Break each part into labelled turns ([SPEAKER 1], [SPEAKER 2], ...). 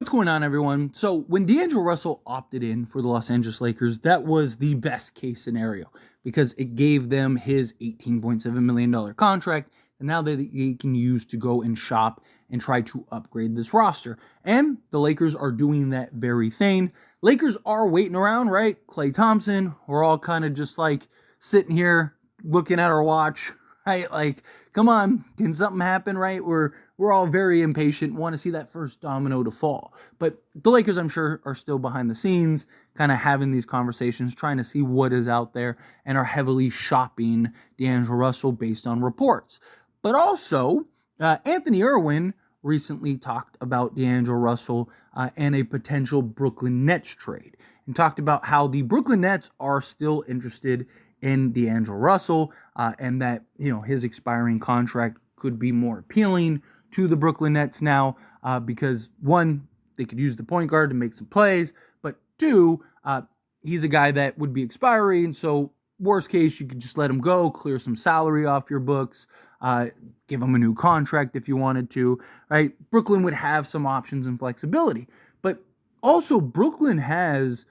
[SPEAKER 1] What's going on, everyone? So when D'Angelo Russell opted in for the Los Angeles Lakers, that was the best case scenario because it gave them his $18.7 million contract, and now they can use to go and shop and try to upgrade this roster. And the Lakers are doing that very thing. Lakers are waiting around, right? Klay Thompson, we're all kind of just like sitting here looking at our watch, right? Like, come on, can something happen, right? We're all very impatient, want to see that first domino to fall. But the Lakers, I'm sure, are still behind the scenes, kind of having these conversations, trying to see what is out there, and are heavily shopping D'Angelo Russell based on reports. But also, Anthony Irwin recently talked about D'Angelo Russell and a potential Brooklyn Nets trade, and talked about how the Brooklyn Nets are still interested in D'Angelo Russell, and that his expiring contract could be more appealing to the Brooklyn Nets now, because one, they could use the point guard to make some plays, but two, he's a guy that would be expiring, so worst case, you could just let him go, clear some salary off your books, give him a new contract if you wanted to, right? Brooklyn would have some options and flexibility, but also Brooklyn has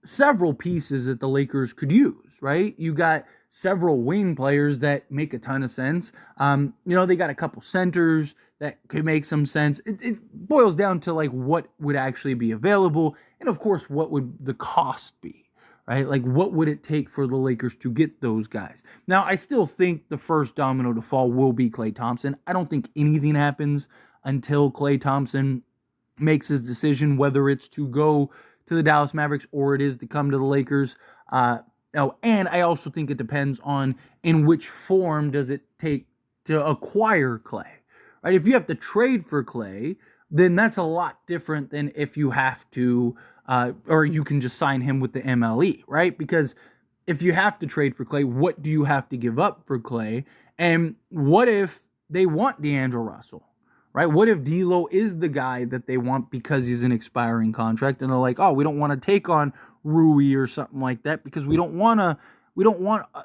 [SPEAKER 1] several pieces that the Lakers could use, right? You got several wing players that make a ton of sense. They got a couple centers that could make some sense. It boils down to like what would actually be available, and of course, what would the cost be, right? Like, what would it take for the Lakers to get those guys? Now, I still think the first domino to fall will be Klay Thompson. I don't think anything happens until Klay Thompson makes his decision, whether it's to go to the Dallas Mavericks or it is to come to the Lakers. And I also think it depends on in which form does it take to acquire Klay, right? If you have to trade for Klay, then that's a lot different than if you have to, or you can just sign him with the MLE, right? Because if you have to trade for Klay, what do you have to give up for Klay? And what if they want D'Angelo Russell? Right? What if D'Lo is the guy that they want because he's an expiring contract, and they're like, oh, we don't want to take on Rui or something like that because we don't want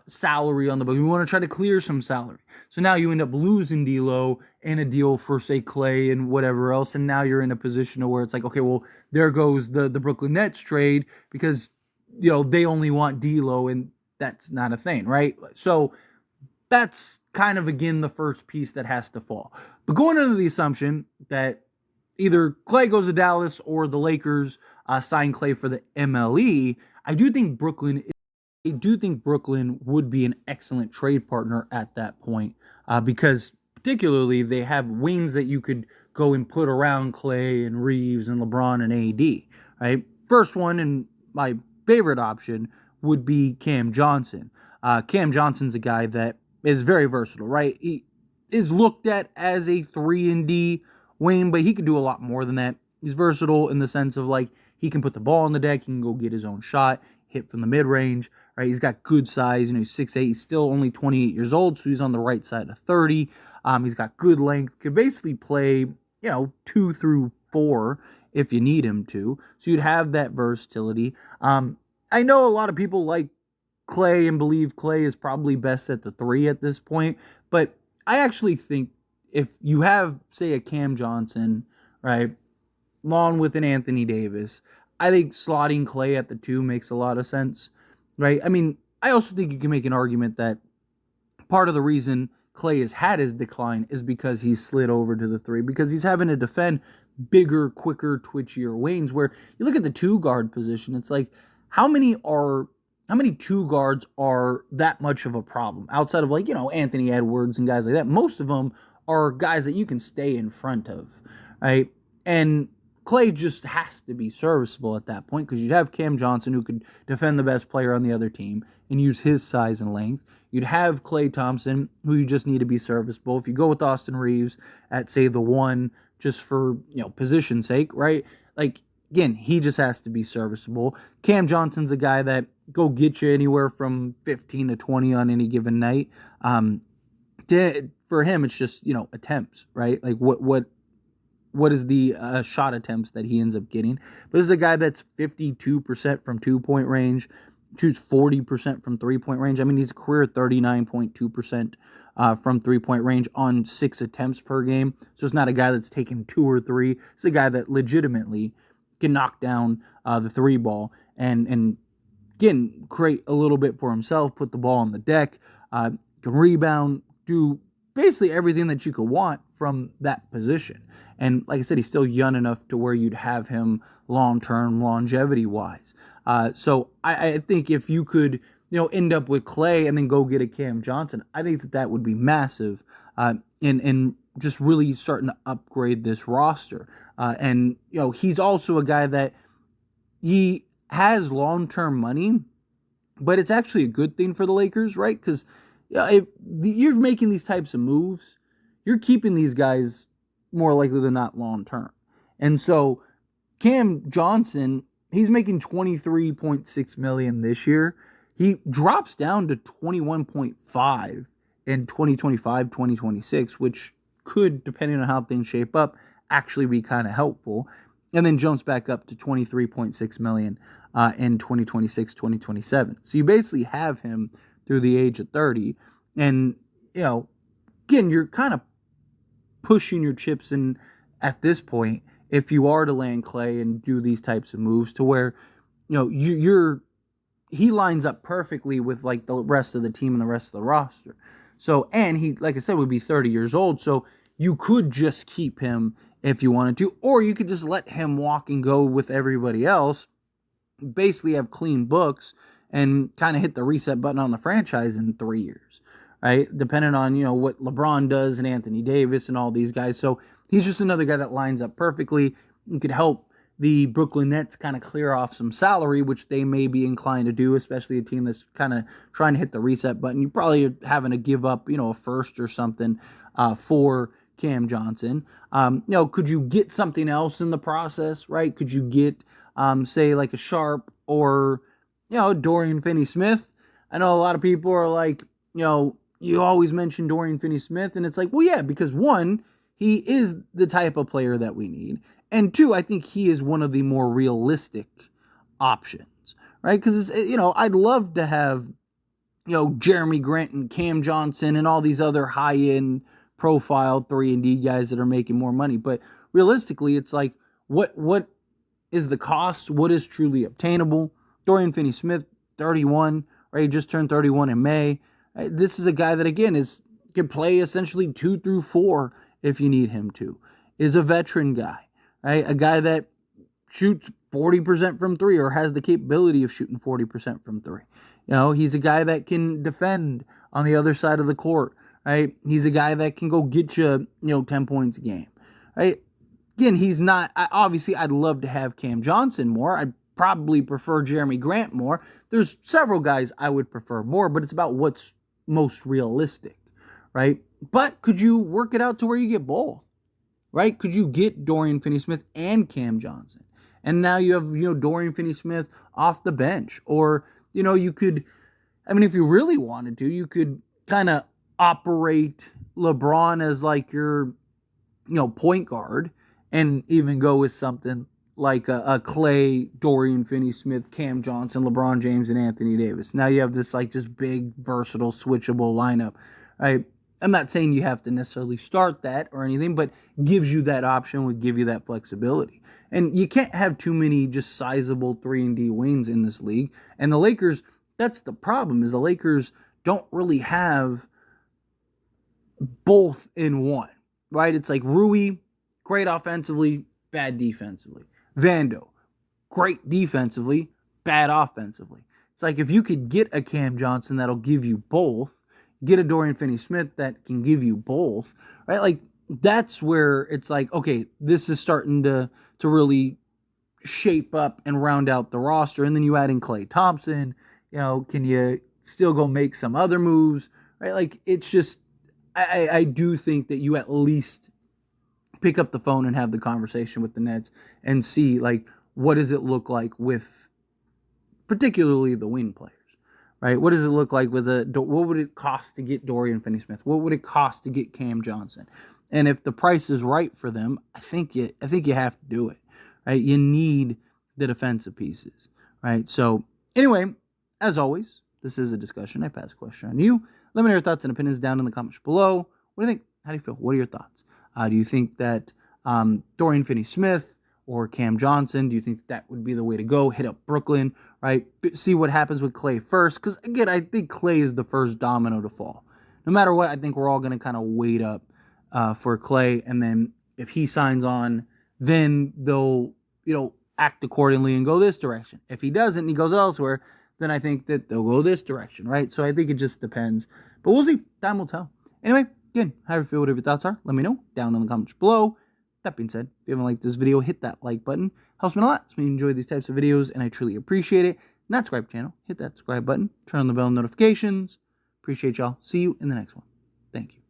[SPEAKER 1] salary on the books. We want to try to clear some salary. So now you end up losing D'Lo in a deal for, say, Klay and whatever else, and now you're in a position where it's like, okay, well, there goes the Brooklyn Nets trade because they only want D'Lo, and that's not a thing, right? So that's kind of, again, the first piece that has to fall. But going under the assumption that either Klay goes to Dallas or the Lakers sign Klay for the MLE, I do think Brooklyn would be an excellent trade partner at that point, because particularly they have wings that you could go and put around Klay and Reeves and LeBron and AD, right? First one, and my favorite option, would be Cam Johnson. Cam Johnson's a guy that is very versatile, right? He is looked at as a 3-and-D wing, but he can do a lot more than that. He's versatile in the sense of, like, he can put the ball on the deck, he can go get his own shot, hit from the mid-range, right? He's got good size, he's 6'8", he's still only 28 years old, so he's on the right side of 30. He's got good length, could basically play, 2 through 4 if you need him to. So you'd have that versatility. I know a lot of people like Klay and believe Klay is probably best at the 3 at this point, but I actually think if you have, say, a Cam Johnson, right, along with an Anthony Davis, I think slotting Klay at the 2 makes a lot of sense, right? I mean, I also think you can make an argument that part of the reason Klay has had his decline is because he's slid over to the 3, because he's having to defend bigger, quicker, twitchier wings, where you look at the 2-guard position, it's like, how many 2 guards are that much of a problem outside of, like, Anthony Edwards and guys like that? Most of them are guys that you can stay in front of, right? And Klay just has to be serviceable at that point, because you'd have Cam Johnson, who could defend the best player on the other team and use his size and length. You'd have Klay Thompson, who you just need to be serviceable. If you go with Austin Reeves at, say, the 1, just for, position's sake, right? Like, again, he just has to be serviceable. Cam Johnson's a guy that go get you anywhere from 15 to 20 on any given night. For him, it's just, attempts, right? Like, what is the shot attempts that he ends up getting? But this is a guy that's 52% from 2-point range, shoots 40% from 3-point range. I mean, he's a career 39.2% from three-point range on 6 attempts per game. So it's not a guy that's taking 2 or 3. It's a guy that legitimately can knock down the 3 ball and again, create a little bit for himself, put the ball on the deck, can rebound, do basically everything that you could want from that position. And like I said, he's still young enough to where you'd have him long-term, longevity-wise. So I think if you could, end up with Klay and then go get a Cam Johnson, I think that would be massive in just really starting to upgrade this roster. And he's also a guy that he has long-term money, but it's actually a good thing for the Lakers, right? Because if you're making these types of moves, you're keeping these guys more likely than not long-term. And so Cam Johnson, he's making $23.6 million this year. He drops down to 21.5 in 2025, 2026, which could, depending on how things shape up, actually be kind of helpful. And then jumps back up to 23.6 million in 2026, 2027. So you basically have him through the age of 30. And, again, you're kind of pushing your chips in at this point if you are to land Klay and do these types of moves to where, he lines up perfectly with like the rest of the team and the rest of the roster. So, and he, like I said, would be 30 years old. So you could just keep him if you wanted to, or you could just let him walk and go with everybody else, basically have clean books and kind of hit the reset button on the franchise in 3 years, right? Depending on, what LeBron does and Anthony Davis and all these guys. So he's just another guy that lines up perfectly and could help the Brooklyn Nets kind of clear off some salary, which they may be inclined to do, especially a team that's kind of trying to hit the reset button. You probably are having to give up, a first or something for Cam Johnson. Could you get something else in the process, right? Could you get, say, like a Sharp or, Dorian Finney-Smith? I know a lot of people are like, you always mention Dorian Finney-Smith, and it's like, well, yeah, because one, he is the type of player that we need. And two, I think he is one of the more realistic options, right? Because, I'd love to have, Jeremy Grant and Cam Johnson and all these other high-end profile 3-and-D guys that are making more money. But realistically, it's like, what is the cost? What is truly obtainable? Dorian Finney-Smith, 31, right? He just turned 31 in May. This is a guy that, again, can play essentially 2 through 4 if you need him to. Is a veteran guy, right? A guy that shoots 40% from 3 or has the capability of shooting 40% from 3. He's a guy that can defend on the other side of the court, right? He's a guy that can go get you, 10 points a game, right? Again, he's not, obviously, I'd love to have Cam Johnson more. I'd probably prefer Jeremy Grant more. There's several guys I would prefer more, but it's about what's most realistic, right? But could you work it out to where you get both, right? Could you get Dorian Finney-Smith and Cam Johnson? And now you have, Dorian Finney-Smith off the bench. Or, you could, if you really wanted to, you could kind of operate LeBron as like your, point guard and even go with something like a Klay, Dorian Finney-Smith, Cam Johnson, LeBron James, and Anthony Davis. Now you have this like just big, versatile, switchable lineup, right? I'm not saying you have to necessarily start that or anything, but gives you that option, would give you that flexibility. And you can't have too many just sizable 3-and-D wings in this league. And the Lakers, that's the problem, is the Lakers don't really have both in one, right? It's like Rui, great offensively, bad defensively. Vando, great defensively, bad offensively. It's like if you could get a Cam Johnson that'll give you both, get a Dorian Finney-Smith that can give you both, right? Like, that's where it's like, okay, this is starting to really shape up and round out the roster. And then you add in Klay Thompson, can you still go make some other moves, right? Like, it's just, I do think that you at least pick up the phone and have the conversation with the Nets and see, like, what does it look like with particularly the wing players, right? What does it look like with what would it cost to get Dorian Finney-Smith? What would it cost to get Cam Johnson? And if the price is right for them, I think you have to do it, right? You need the defensive pieces, right? So anyway, as always, this is a discussion. I pass a question on you. Let me know your thoughts and opinions down in the comments below. What do you think? How do you feel? What are your thoughts? Do you think that Dorian Finney-Smith or Cam Johnson, do you think that would be the way to go? Hit up Brooklyn, right? See what happens with Klay first. Because, again, I think Klay is the first domino to fall. No matter what, I think we're all going to kind of wait up for Klay. And then if he signs on, then they'll, act accordingly and go this direction. If he doesn't and he goes elsewhere, then I think that they'll go this direction, right? So I think it just depends. But we'll see. Time will tell. Anyway, again, how you feel, whatever your thoughts are, let me know down in the comments below. That being said, if you haven't liked this video, hit that like button. Helps me a lot. It's me enjoy these types of videos, and I truly appreciate it. Not subscribe to the channel, hit that subscribe button, turn on the bell notifications. Appreciate y'all. See you in the next one. Thank you.